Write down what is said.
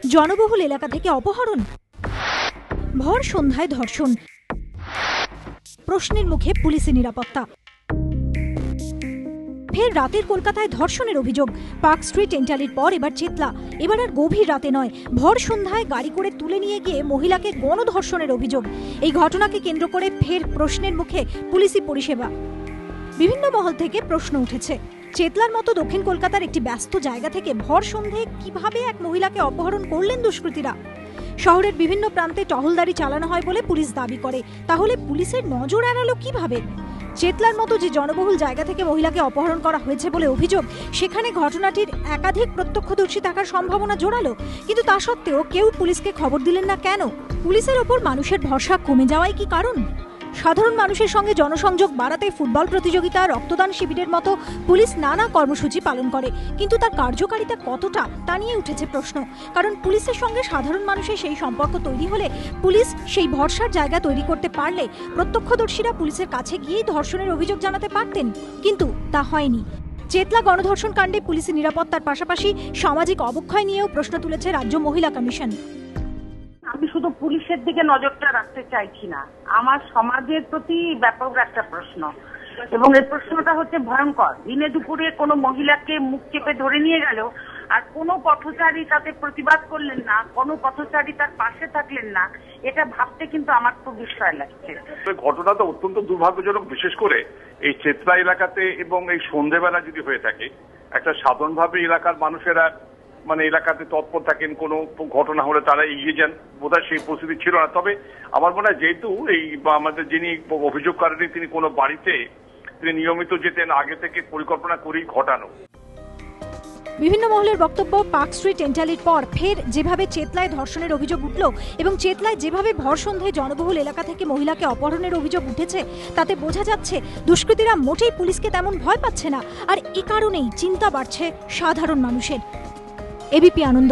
জনবহুল এলাকা থেকে অপহরণ, ভর সন্ধ্যায় ধর্ষণ, প্রশ্নের মুখে পুলিশি নিরাপত্তা। ফের রাতের কলকাতায় ধর্ষণের অভিযোগ। পার্ক স্ট্রিট এন্টালির পর এবার চেতলা। এবার আর গভীর রাতে নয়, ভর সন্ধ্যায় গাড়ি করে তুলে নিয়ে গিয়ে মহিলাকে গণধর্ষণের অভিযোগ। এই ঘটনাকে কেন্দ্র করে ফের প্রশ্নের মুখে পুলিশি পরিষেবা। বিভিন্ন মহল থেকে প্রশ্ন উঠেছে, চেতলার মতো দক্ষিণ কলকাতার একটি ব্যস্ত জায়গা থেকে ভর সন্ধ্যায় কিভাবে এক মহিলাকে অপহরণ করলেন দুষ্কৃতীরা? শহরের বিভিন্ন প্রান্তে টহলদারি চালানো হয় বলে পুলিশ দাবি করে, তাহলে পুলিশের নজর এড়ালো কিভাবে? চেতলার মতো যে জনবহুল জায়গা থেকে মহিলাকে অপহরণ করা হয়েছে বলে অভিযোগ, সেখানে ঘটনাটির একাধিক প্রত্যক্ষদর্শী থাকার সম্ভাবনা জোরালো, কিন্তু তা সত্ত্বেও কেউ পুলিশকে খবর দিলেন না কেন? পুলিশের ওপর মানুষের ভরসা কমে যাওয়াই কি কারণ? সাধারণ মানুষের সঙ্গে জনসংযোগ বাড়াতে ফুটবল প্রতিযোগিতা, রক্তদান শিবিরের মতো পুলিশ নানা কর্মসূচি পালন করে, কিন্তু তার কার্যকারিতা কতটা তা নিয়ে উঠেছে প্রশ্ন। কারণ পুলিশের সঙ্গে সাধারণ মানুষের সেই সম্পর্ক তৈরি হলে, পুলিশ সেই ভরসার জায়গা তৈরি করতে পারলে প্রত্যক্ষদর্শীরা পুলিশের কাছে গিয়েই ধর্ষণের অভিযোগ জানাতে পারতেন, কিন্তু তা হয়নি। চেতলা গণধর্ষণ কাণ্ডে পুলিশি নিরাপত্তার পাশাপাশি সামাজিক অবক্ষয় নিয়েও প্রশ্ন তুলেছে রাজ্য মহিলা কমিশন। আমি শুধু পুলিশের দিকে নজরটা রাখতে চাইছি না, আমার সমাজের প্রতি ব্যাপক একটা প্রশ্ন, এবং এই প্রশ্নটা হচ্ছে ভয়ঙ্কর। দিনে দুপুরে কোনো মহিলাকে মুখ চেপে ধরে নিয়ে গেল আর কোনো পথচারী তাতে প্রতিবাদ করলেন না, কোনো পথচারী তার পাশে থাকলেন না, এটা ভাবতে কিন্তু আমার খুব বিস্ময় লাগছে। ঘটনাটা অত্যন্ত দুর্ভাগ্যজনক, বিশেষ করে এই চেতলা এলাকাতে, এবং এই সন্ধ্যেবেলা যদি হয়ে থাকে। একটা সাধারণভাবে এলাকার মানুষেরা এলাকাতে তৎপর থাকেন, কোনো ঘটনা হলে তারা এগিয়ে যান, বোধহয় সেই পরিস্থিতি ছিল না। তবে আমার মনে হয় যেহেতু এই আমাদের যিনি অভিযোগকারী তিনি কোনো বাড়িতে তিনি নিয়মিত যেতেন, আগে থেকে পরিকল্পনা করেই ঘটানো। বিভিন্ন মহলের বক্তব্য, পার্ক স্ট্রিট এন্টালির পর ফের যেভাবে চেতলায় ধর্ষণের অভিযোগ উঠল এবং চেতলায় যেভাবে ভর সন্ধ্যায় জনবহুল এলাকা থেকে মহিলাকে অপহরণের অভিযোগ উঠেছে, তাতে বোঝা যাচ্ছে দুষ্কৃতীরা মোটেই পুলিশকে তেমন ভয় পাচ্ছে না, আর এ কারণেই চিন্তা বাড়ছে সাধারণ মানুষের। এবিপি আনন্দ।